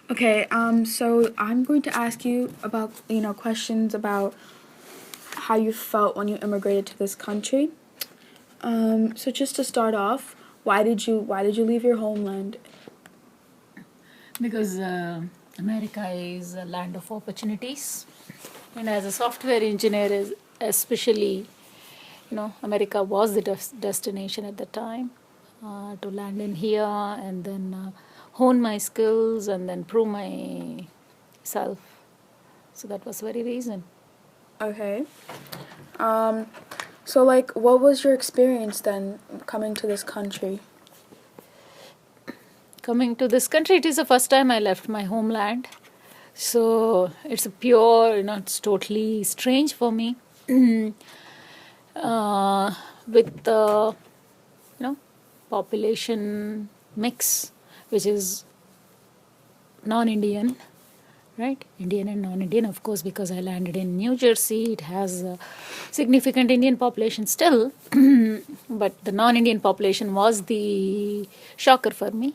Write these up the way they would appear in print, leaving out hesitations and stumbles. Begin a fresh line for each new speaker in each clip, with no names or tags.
Okay, so I'm going to ask you about, questions about how you felt when you immigrated to this country. So just to start off, why did you leave your homeland?
Because America is a land of opportunities, and as a software engineer, especially, America was the destination at the time to land in here and then hone my skills and then prove myself. So that was the very reason.
Okay. Um, so like, what was your experience then coming to this country?
Coming to this country, it is the first time I left my homeland. So it's a pure, it's totally strange for me. With the, population mix, which is non-Indian, right? Indian and non-Indian, of course, because I landed in New Jersey. It has a significant Indian population still, but the non-Indian population was the shocker for me.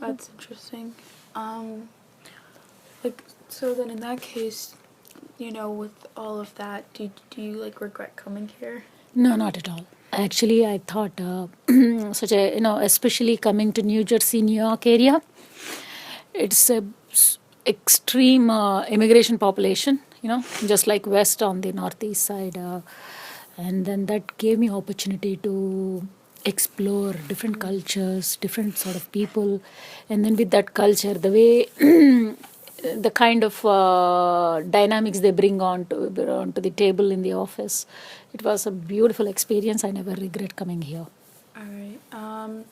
That's interesting. Um, so then in that case, with all of that, do you like regret coming here?
No, not at all. Actually, I thought such a, especially coming to New Jersey, New York area, it's a extreme immigration population, just like west on the northeast side. And then that gave me opportunity to explore different cultures, different sort of people. And then with that culture, the way the kind of dynamics they bring onto the table in the office, it was a beautiful experience. I never regret coming here.
All right.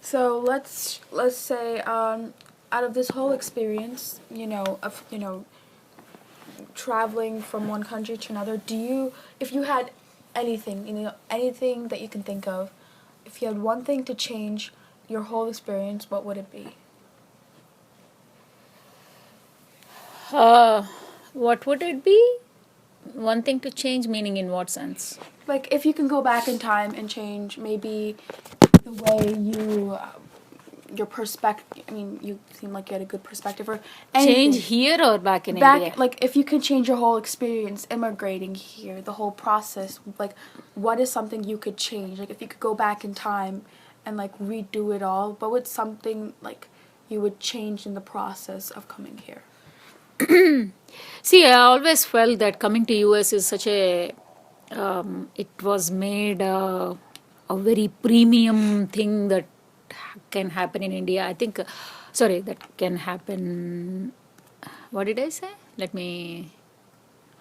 So let's say out of this whole experience, of traveling from one country to another, if you had anything, anything that you can think of, if you had one thing to change your whole experience, what would it be?
What would it be? One thing to change, meaning in what sense?
Like if you can go back in time and change maybe the way your perspective. I mean, you seem like you had a good perspective, or anything.
Change here or back in
Back,
India?
like if you could change your whole experience immigrating here, the whole process, like what is something you could change? Like if you could go back in time and like redo it all, what would something like you would change in the process of coming here?
See, I always felt that coming to US is such a, it was made a very premium thing that can happen in India. I think, sorry, that can happen. What did I say? Let me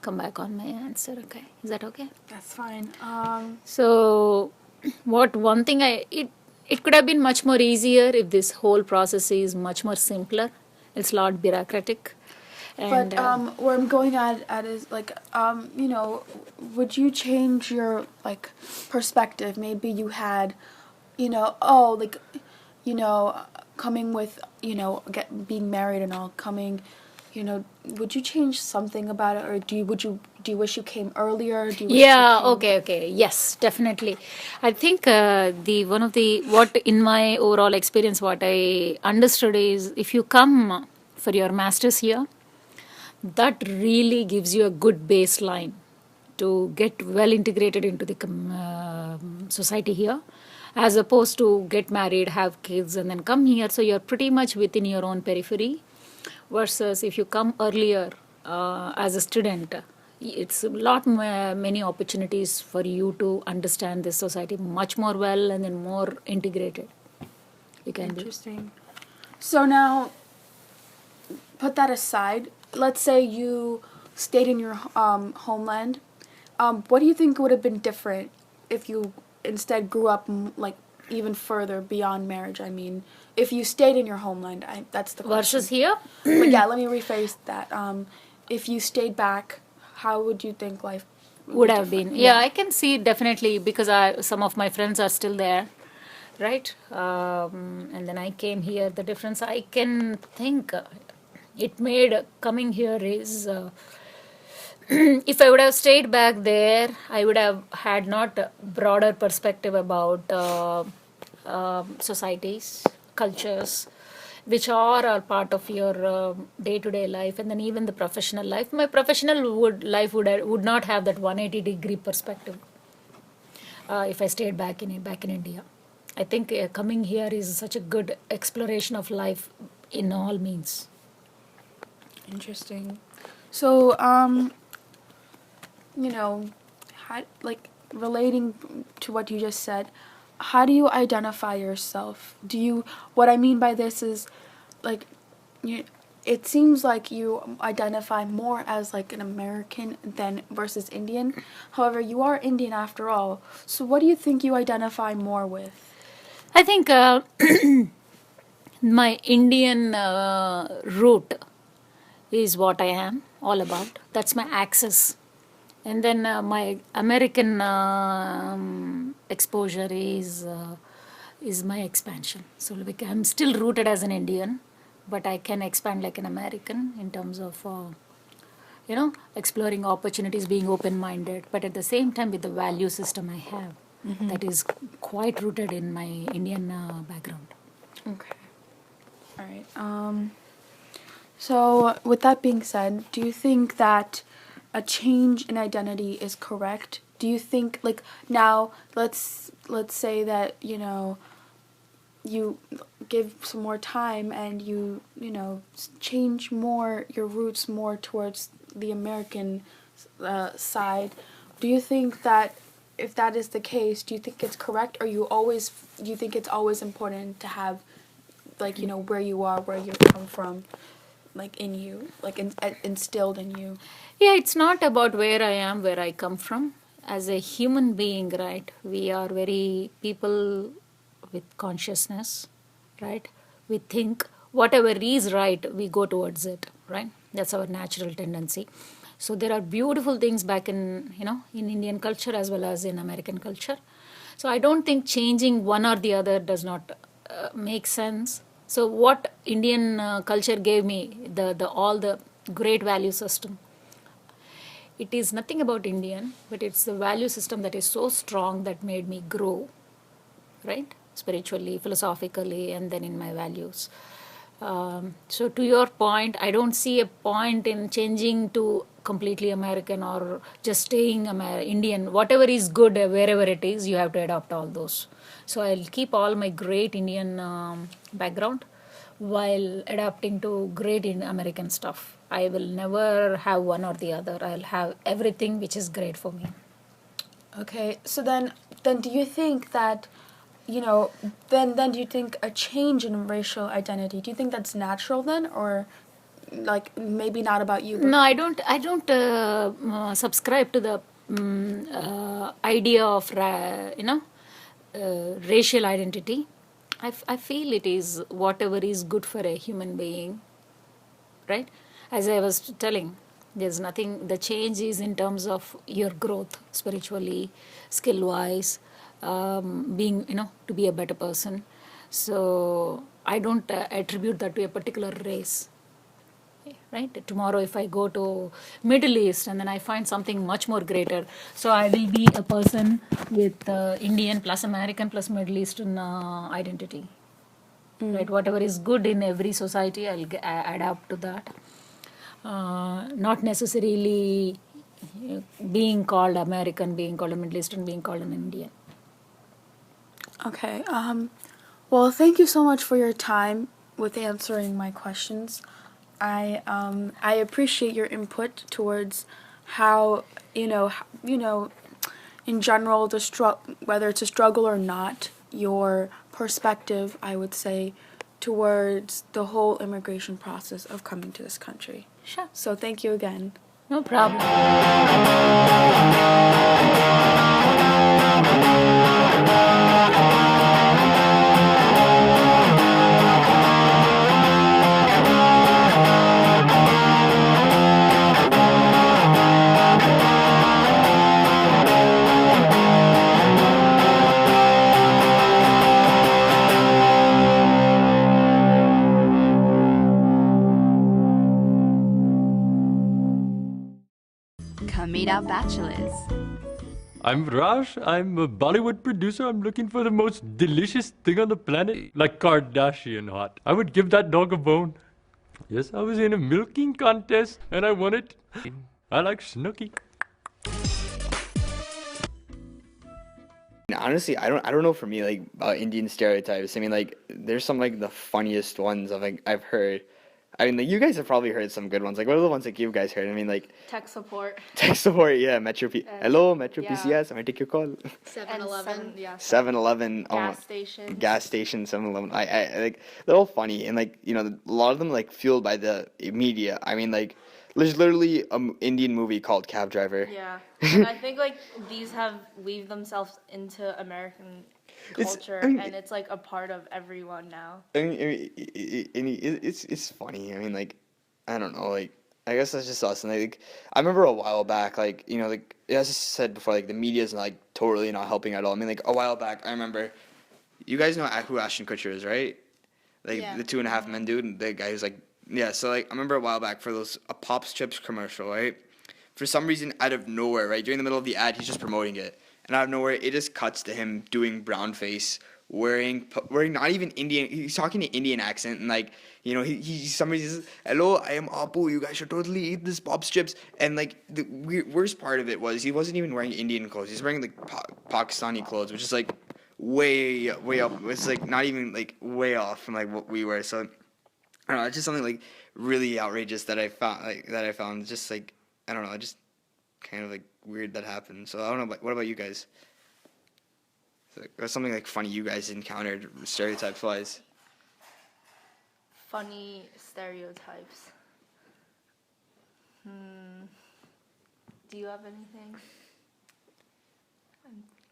come back on my answer. Okay, is that okay?
That's fine.
So, what one thing it could have been much more easier if this whole process is much more simpler. It's a lot bureaucratic. And
But where I'm going at is like would you change your like perspective? Maybe you had, oh like, coming with being married and all coming, would you change something about it, or do you wish you came earlier? Do you wish
yeah,
you came?
okay, yes, definitely. I think the one of the what in my overall experience, what I understood is if you come for your masters here, that really gives you a good baseline to get well integrated into the society here, as opposed to get married, have kids, and then come here. So you're pretty much within your own periphery. Versus if you come earlier as a student, it's a lot many opportunities for you to understand this society much more well and then more integrated. You can be.
Interesting. So now, put that aside. Let's say you stayed in your homeland. What do you think would have been different if you instead grew up like even further beyond marriage? I mean, if you stayed in your homeland, that's the question.
Versus here,
But yeah, let me rephrase that. If you stayed back, how would you think life would
would
be
have
different?
been. Yeah, I can see definitely because some of my friends are still there, right? And then I came here. The difference I can think it made coming here is if I would have stayed back there, I would have had not a broader perspective about societies, cultures. which are part of your day-to-day life, and then even the professional life. My professional life would not have that 180-degree perspective if I stayed back in India. I think coming here is such a good exploration of life in all means.
Interesting. So, you know, like relating to what you just said, how do you identify yourself? What I mean by this is, like, you, it seems like you identify more as like an American than versus Indian. However, you are Indian after all. So, what do you think you identify more with?
I think my Indian root is what I am all about. That's my axis. And then my American exposure is my expansion. So like I'm still rooted as an Indian, but I can expand like an American in terms of exploring opportunities, being open-minded, but at the same time with the value system I have that is quite rooted in my Indian background.
Okay. All right. So with that being said, do you think that a change in identity is correct? Do you think, like, now let's say that, you give some more time and change more your roots more towards the American side. Do you think that if that is the case, do you think it's correct, or do you think it's always important to have, like, where you are, where you come from, like, in you, like, instilled in you?
Yeah, it's not about where I am, where I come from. As a human being, right, we are very people with consciousness, right? We think whatever is right, we go towards it, right? That's our natural tendency. So there are beautiful things back in Indian culture as well as in American culture. So I don't think changing one or the other does not make sense. So what Indian culture gave me, the all the great value system. It is nothing about Indian, but it's the value system that is so strong that made me grow, right? Spiritually, philosophically, and then in my values. So to your point, I don't see a point in changing to completely American or just staying Indian. Whatever is good, wherever it is, you have to adopt all those. So I'll keep all my great Indian background while adapting to great American stuff. I will never have one or the other. I'll have everything which is great for me.
Okay, so then do you think that, then do you think a change in racial identity, do you think that's natural then, or like maybe not about you?
No, I don't subscribe to the idea of racial identity. I feel it is whatever is good for a human being, right? As I was telling, there's nothing, the change is in terms of your growth spiritually, skill wise, being, to be a better person. So I don't attribute that to a particular race. Right? Tomorrow if I go to Middle East and then I find something much more greater, so I will be a person with Indian plus American plus Middle Eastern identity. Right? Whatever is good in every society, I'll adapt to that. Not necessarily being called American, being called a Middle Eastern, being called an Indian.
Okay. Well, thank you so much for your time with answering my questions. I appreciate your input towards how, in general, whether it's a struggle or not, your perspective, I would say, towards the whole immigration process of coming to this country.
Sure.
So thank you again.
No problem.
Kamita Bachelors. I'm Raj. I'm a Bollywood producer. I'm looking for the most delicious thing on the planet, like Kardashian hot. I would give that dog a bone. Yes, I was in a milking contest and I won it. I like Snooki.
Honestly, I don't know for me like Indian stereotypes. I mean, like there's some like the funniest ones I've heard. I mean, like you guys have probably heard some good ones. Like what are the ones that you guys heard? I mean, like
Tech support.
tech support, yeah, Metro P.
And-
Hello, Metro
yeah.
PCS. I might take your call.
7-Eleven.
Yeah.
7-Eleven. Oh,
Gas station.
gas station, 7-Eleven. I like they're all funny and like you know a lot of them like fueled by the media. I mean, like there's literally an Indian movie called Cab Driver.
Yeah. And I think like these have weaved themselves into American
It's-
culture,
I mean,
and it's like a part of everyone now.
It's funny. I mean, like, I don't know, like, I guess that's just us. And like, I remember a while back, like, you know, like, as I said before, like, the media's like totally not helping at all. I mean, like, a while back, I remember, you guys know who Ashton Kutcher is, right? Like,
Yeah.
the 2.5 Men dude, the guy who's like, yeah. So like, I remember a while back for a Pops Chips commercial, right? For some reason, out of nowhere, right during the middle of the ad, he's just promoting it, and out of nowhere, it just cuts to him doing brown face, wearing not even Indian. He's talking to Indian accent, and like you know, he somebody says, "Hello, I am Apu. You guys should totally eat this Pops Chips." And like the worst part of it was he wasn't even wearing Indian clothes. He's wearing like Pakistani clothes, which is like way up. It's like not even like way off from like what we were. So I don't know. It's just something like really outrageous that I found. Just like I don't know. Just kind of like weird that happened. So I don't know. But what about you guys? Or something like funny you guys encountered stereotypes wise?
Funny stereotypes. Do you have anything?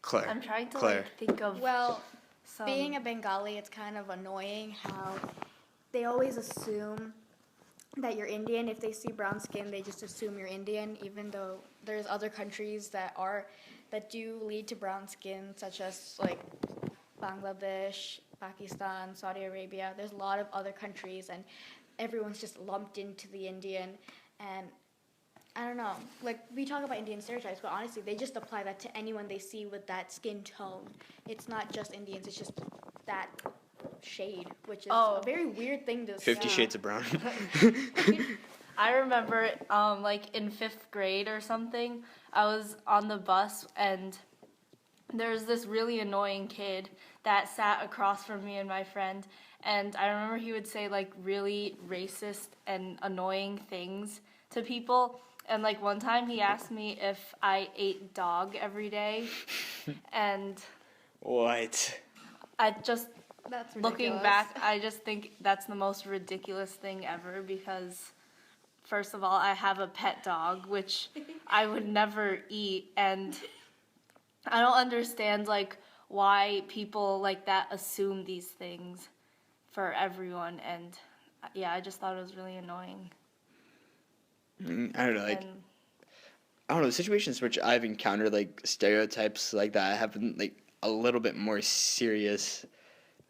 Claire.
I'm trying to
Claire.
like think of
Well,
some.
being a Bengali, it's kind of annoying how they always assume that you're Indian. If they see brown skin, they just assume you're Indian, even though there's other countries that do lead to brown skin, such as like Bangladesh, Pakistan, Saudi Arabia. There's a lot of other countries, and everyone's just lumped into the Indian. And I don't know, like we talk about Indian stereotypes, but honestly, they just apply that to anyone they see with that skin tone. It's not just Indians; it's just that shade, which is
Oh.
a very weird thing to
50
say.
Shades of Brown.
I remember, like in 5th grade or something, I was on the bus and there was this really annoying kid that sat across from me and my friend, and I remember he would say like really racist and annoying things to people. And like one time he asked me if I ate dog every day, and
What?
I just
That's
looking
ridiculous.
back, I just think that's the most ridiculous thing ever because, first of all, I have a pet dog, which I would never eat, and I don't understand, like, why people like that assume these things for everyone, and, yeah, I just thought it was really annoying.
I don't know, like,
And
I don't know, the situations which I've encountered, like, stereotypes like that have been, like, a little bit more serious.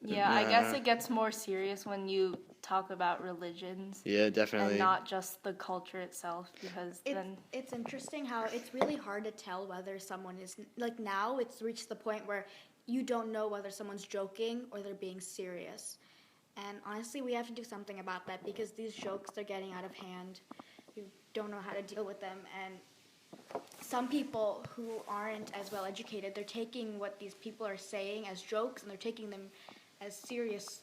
yeah, I guess it gets more serious when you talk about religions
Yeah, definitely.
and not just the culture itself, because then...
It's interesting how it's really hard to tell whether someone is like now it's reached the point where you don't know whether someone's joking or they're being serious. And honestly, we have to do something about that because these jokes they're getting out of hand. You don't know how to deal with them, and some people who aren't as well educated, they're taking what these people are saying as jokes and they're taking them as serious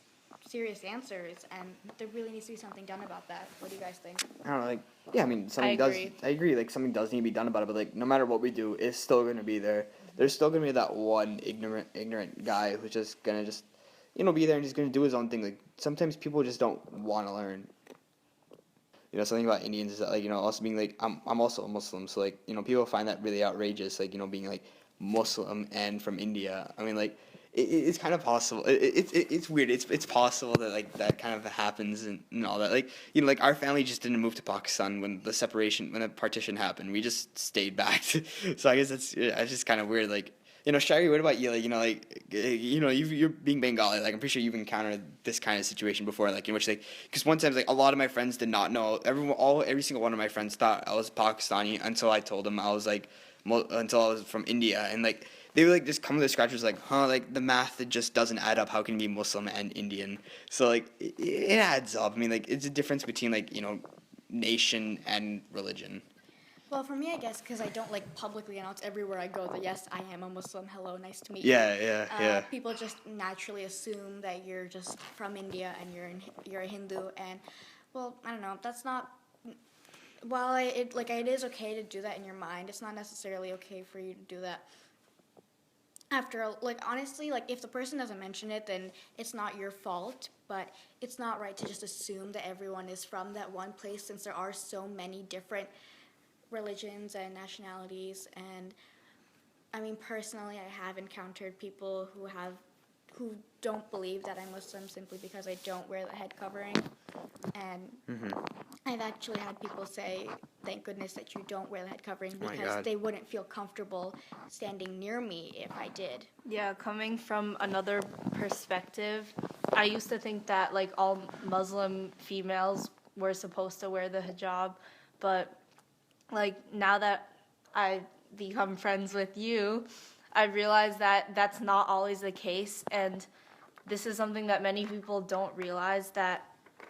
answers, and there really needs to be something done about that. What do you guys think?
I don't know, like, yeah, I mean, something
agree.
I agree, like, something does need to be done about it, but, like, no matter what we do, it's still going to be there. There's still going to be that one ignorant guy who's just going to just, you know, be there and he's going to do his own thing. Like, sometimes people just don't want to learn. You know, something about Indians is that, like, you know, also being, like, I'm also a Muslim, so, like, you know, people find that really outrageous, like, you know, being, like, Muslim and from India. I mean, like, it's kind of possible. It's weird. It's possible that like that kind of happens and all that. Like you know, like our family just didn't move to Pakistan when the partition happened. We just stayed back. So I guess it's just kind of weird. Like you know, Shari, what about you? Like you know, like you know, you're being Bengali. Like I'm pretty sure you've encountered this kind of situation before. Like in which like because one time like a lot of my friends did not know. Every single one of my friends thought I was Pakistani until I told them I was like until I was from India, and like they would like just come to the scratches like, huh, like the math it just doesn't add up. How can you be Muslim and Indian? So like it adds up. I mean, like it's a difference between like nation and religion.
Well, for me, I guess because I don't like publicly announce everywhere I go that yes, I am a Muslim. Hello, nice to meet you.
Yeah.
People just naturally assume that you're just from India and you're a Hindu, and well, I don't know. That's not. While it is okay to do that in your mind, it's not necessarily okay for you to do that after honestly, like if the person doesn't mention it, then it's not your fault, but it's not right to just assume that everyone is from that one place, since there are so many different religions and nationalities. And I mean, personally, I have encountered people who don't believe that I'm Muslim simply because I don't wear the head covering. And I've actually had people say, thank goodness that you don't wear the head covering,
my
because
God.
they wouldn't feel comfortable standing near me if I did.
Yeah, coming from another perspective, I used to think that like all Muslim females were supposed to wear the hijab, but like now that I become friends with you, I realize that that's not always the case, and this is something that many people don't realize, that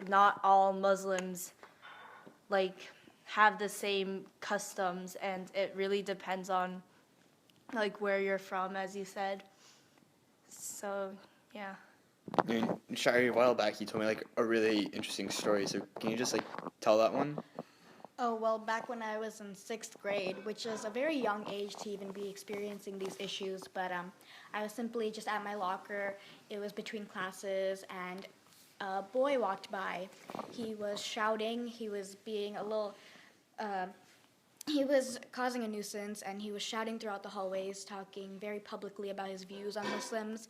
not all Muslims like have the same customs, and it really depends on like where you're from, as you said. So yeah.
I mean, Shari, a while back you told me like a really interesting story. So can you just like tell that one?
Oh, well, back when I was in 6th grade, which is a very young age to even be experiencing these issues, but I was simply just at my locker. It was between classes, and a boy walked by. He was shouting. He was being a little, he was causing a nuisance, and he was shouting throughout the hallways, talking very publicly about his views on Muslims,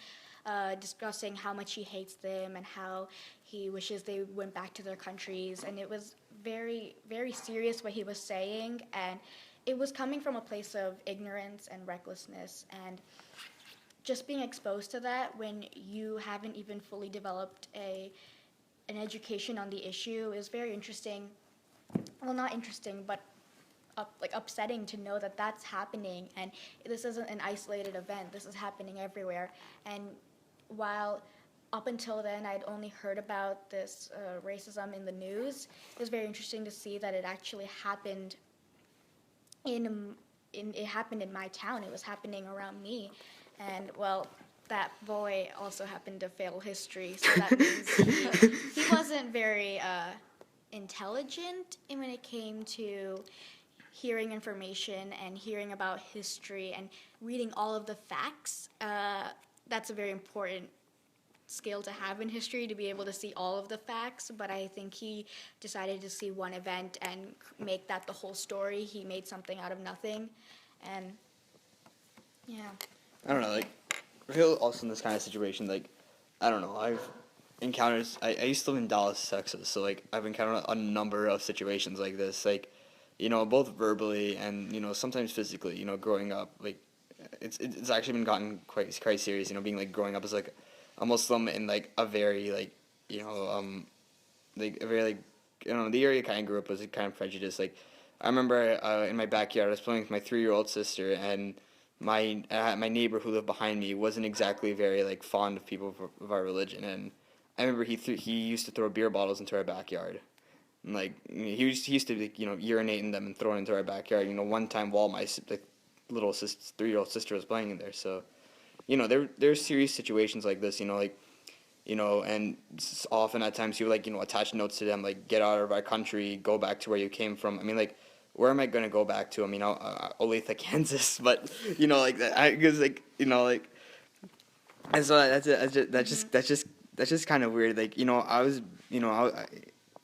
discussing how much he hates them and how he wishes they went back to their countries. And it was very, very serious what he was saying, and it was coming from a place of ignorance and recklessness. And just being exposed to that when you haven't even fully developed an education on the issue is very interesting. Well, not interesting, but upsetting to know that that's happening, and this isn't an isolated event. This is happening everywhere. And while up until then I'd only heard about this racism in the news, it was very interesting to see that it actually happened it happened in my town. It was happening around me. And well, that boy also happened to fail history, so that means he wasn't very intelligent when it came to hearing information and hearing about history and reading all of the facts. That's a very important skill to have in history, to be able to see all of the facts. But I think he decided to see one event and make that the whole story. He made something out of nothing. And yeah.
I don't know, like, I feel also in this kind of situation, like, I don't know, I've encountered, I used to live in Dallas, Texas, so, like, I've encountered a number of situations like this, like, both verbally and, sometimes physically, growing up, like, it's actually been gotten quite serious, being, like, growing up as, like, a Muslim in, like, a very, like, like, a very, like, the area I kind of grew up was kind of prejudiced, like, I remember in my backyard, I was playing with my 3-year-old sister, and my neighbor who lived behind me wasn't exactly very like fond of people of our religion, and I remember he used to throw beer bottles into our backyard, and like he used to like, urinate in them and throw it into our backyard. One time while my little 3-year-old sister was playing in there. So, there's serious situations like this. And often at times you like attach notes to them like get out of our country, go back to where you came from. I mean like, where am I gonna go back to? I mean, Olathe, Kansas, but like that, because like like, and so that's just kind of weird. Like I was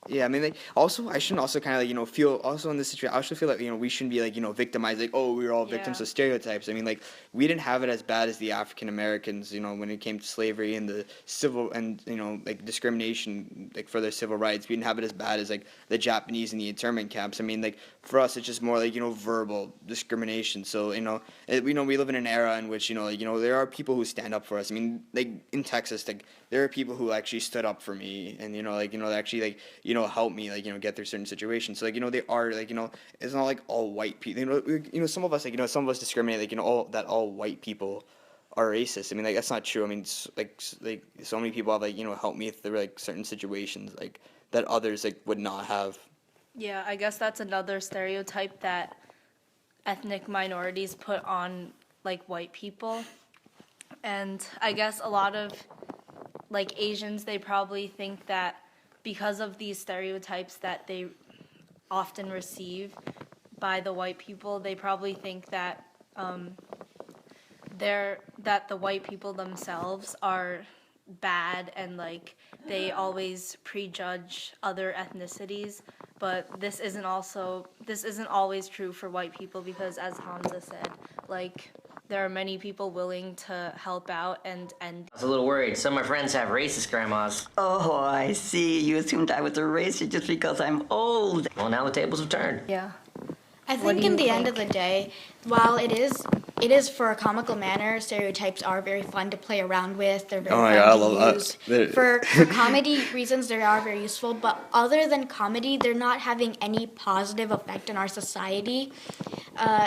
yeah, I mean, like, also, I shouldn't also kind of, like, feel, also in this situation, I also feel like, we shouldn't be, like, victimized, like, oh, we were all victims of stereotypes. I mean, like, we didn't have it as bad as the African Americans, when it came to slavery and the civil, and, like, discrimination, like, for their civil rights. We didn't have it as bad as, like, the Japanese in the internment camps. I mean, like, for us, it's just more, like, verbal discrimination. So, we live in an era in which, like, there are people who stand up for us. I mean, like, in Texas, like, there are people who actually stood up for me, and, like, actually, like, help me, like, get through certain situations. So, like, they are, like, it's not like all white people, some of us, like, some of us discriminate, like, all white people are racist. I mean, like, that's not true. I mean, like, so many people have, like, helped me through, like, certain situations, like, that others, like, would not have.
Yeah, I guess that's another stereotype that ethnic minorities put on, like, white people. And I guess a lot of, like, Asians, they probably think that because of these stereotypes that they often receive by the white people, they probably think that that the white people themselves are bad, and, like, they always prejudge other ethnicities. But this isn't always true for white people, because, as Hamza said, like, there are many people willing to help out and
I was a little worried. Some of my friends have racist grandmas.
Oh, I see. You assumed I was a racist just because I'm old.
Well, now the tables have turned.
yeah.
I
What
think
do
in
you
the end
think?
of the day, while it is for a comical manner, stereotypes are very fun to play around with. They're very
Oh my
fun
God, I
to
love that.
use.
They're-
For comedy reasons, they are very useful. But other than comedy, they're not having any positive effect on our society.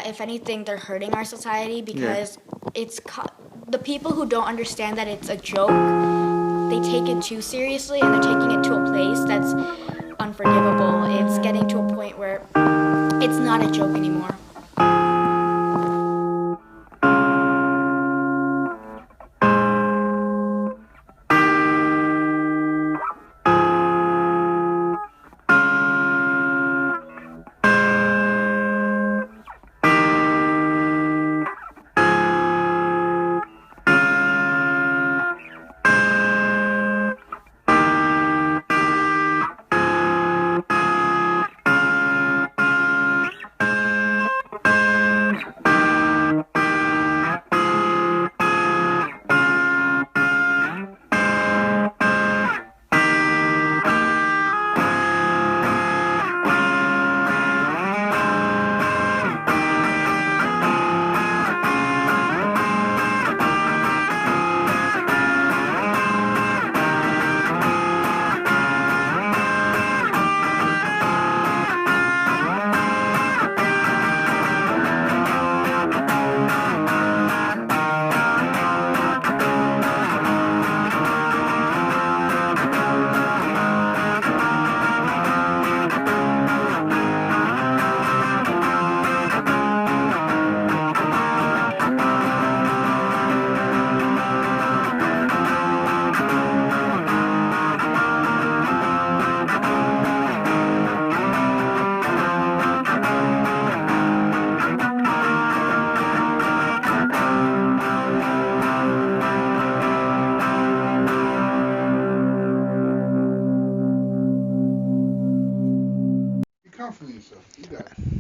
If anything, they're hurting our society, because the people who don't understand that it's a joke, they take it too seriously, and they're taking it to a place that's unforgivable. It's getting to a point where it's not a joke anymore.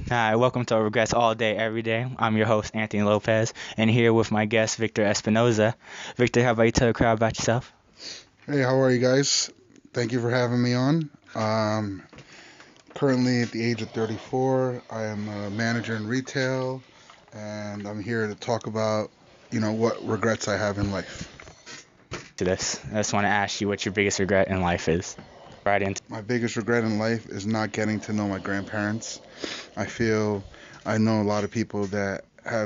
Hi, welcome to Regrets All Day, Every Day. I'm your host, Anthony Lopez, and here with my guest, Victor Espinoza. Victor, how about you tell the crowd about yourself?
Hey, how are you guys? Thank you for having me on. Currently at the age of 34, I am a manager in retail, and I'm here to talk about, what regrets I have in life.
To this, I just want to ask you what your biggest regret in life is. Right into
My biggest regret in life is not getting to know my grandparents. I feel I know a lot of people that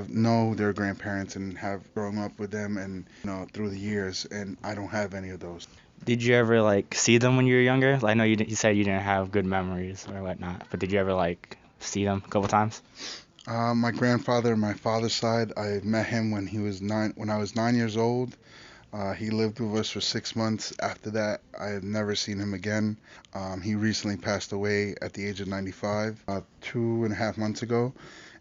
know their grandparents and have grown up with them and through the years, and I don't have any of those.
Did you ever see them when you were younger? I know you said you didn't have good memories or whatnot, but did you ever see them a couple times?
My grandfather on my father's side, I met him when I was 9 years old. He lived with us for 6 months. After that, I had never seen him again. He recently passed away at the age of 95, 2.5 months ago,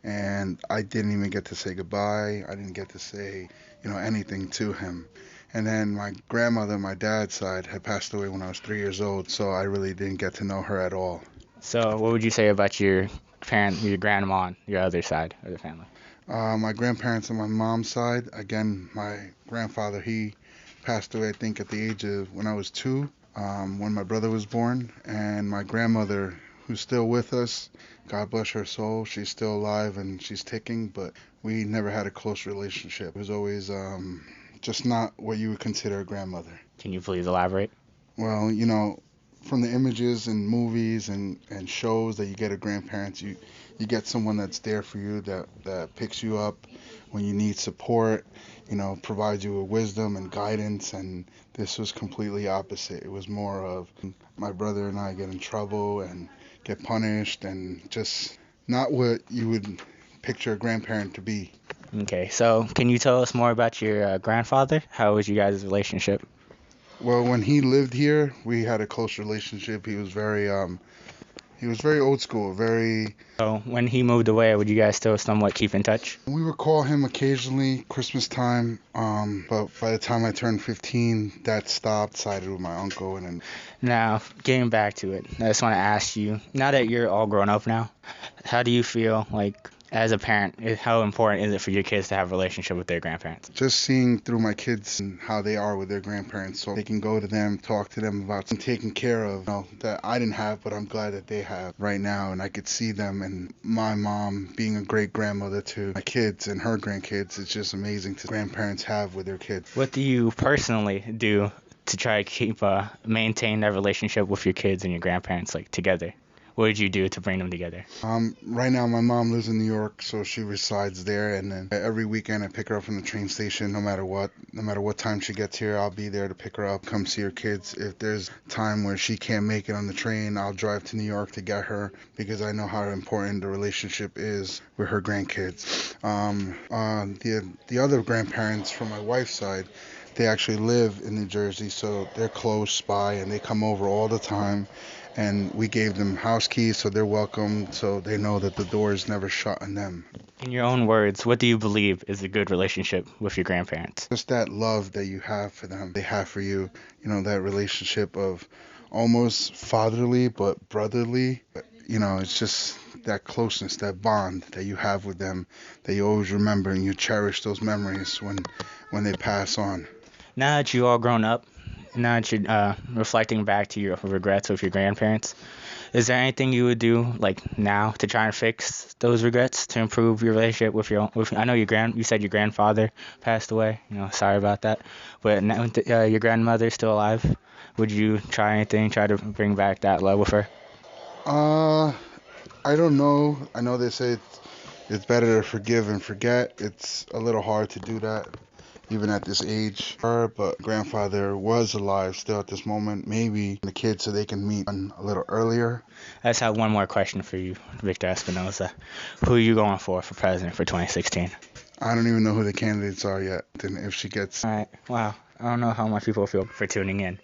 and I didn't even get to say goodbye. I didn't get to say, anything to him. And then my grandmother, my dad's side, had passed away when I was 3 years old, so I really didn't get to know her at all.
So what would you say about your grandma on your other side of the family?
My grandparents on my mom's side, again, my grandfather, he passed away, I think, at the age of when I was 2, when my brother was born. And my grandmother, who's still with us, God bless her soul, she's still alive and she's ticking, but we never had a close relationship. It was always just not what you would consider a grandmother.
Can you please elaborate?
Well, from the images and movies and shows that you get of grandparents, you get someone that's there for you, that picks you up when you need support, provides you with wisdom and guidance. And this was completely opposite. It was more of my brother and I get in trouble and get punished, and just not what you would picture a grandparent to be.
Okay, so can you tell us more about your grandfather? How was you guys' relationship?
Well, when he lived here, we had a close relationship. He was very old school, very.
So when he moved away, would you guys still somewhat keep in touch?
We would call him occasionally, Christmas time, but by the time I turned 15, that stopped, sided with my uncle. And
Now, getting back to it, I just want to ask you, now that you're all grown up now, how do you feel like, as a parent, how important is it for your kids to have a relationship with their grandparents?
Just seeing through my kids and how they are with their grandparents, so they can go to them, talk to them about some taken care of, that I didn't have, but I'm glad that they have right now. And I could see them, and my mom being a great grandmother to my kids and her grandkids. It's just amazing to grandparents have with their kids.
What do you personally do to try to maintain that relationship with your kids and your grandparents, like, together? What did you do to bring them together?
Right now, my mom lives in New York, so she resides there. And then every weekend, I pick her up from the train station. No matter what time she gets here, I'll be there to pick her up, come see her kids. If there's time where she can't make it on the train, I'll drive to New York to get her, because I know how important the relationship is with her grandkids. The other grandparents from my wife's side, they actually live in New Jersey, so they're close by, and they come over all the time. And we gave them house keys, so they're welcome, so they know that the door is never shut on them.
In your own words, what do you believe is a good relationship with your grandparents?
Just that love that you have for them, they have for you. That relationship of almost fatherly but brotherly. It's just that closeness, that bond that you have with them, that you always remember, and you cherish those memories when they pass on.
Now that you all grown up, now that you're reflecting back to your regrets with your grandparents, is there anything you would do, like, now to try and fix those regrets, to improve your relationship with I know you said your grandfather passed away, sorry about that, but now, your grandmother's still alive. Would you try to bring back that love with her?
I don't know. I know they say it's better to forgive and forget. It's a little hard to do that, even at this age. But grandfather was alive still at this moment. Maybe the kids, so they can meet a little earlier.
I just have one more question for you, Victor Espinoza. Who are you going for president for 2016?
I don't even know who the candidates are yet. Then if she gets...
All right. Wow. I don't know how much people feel for tuning in.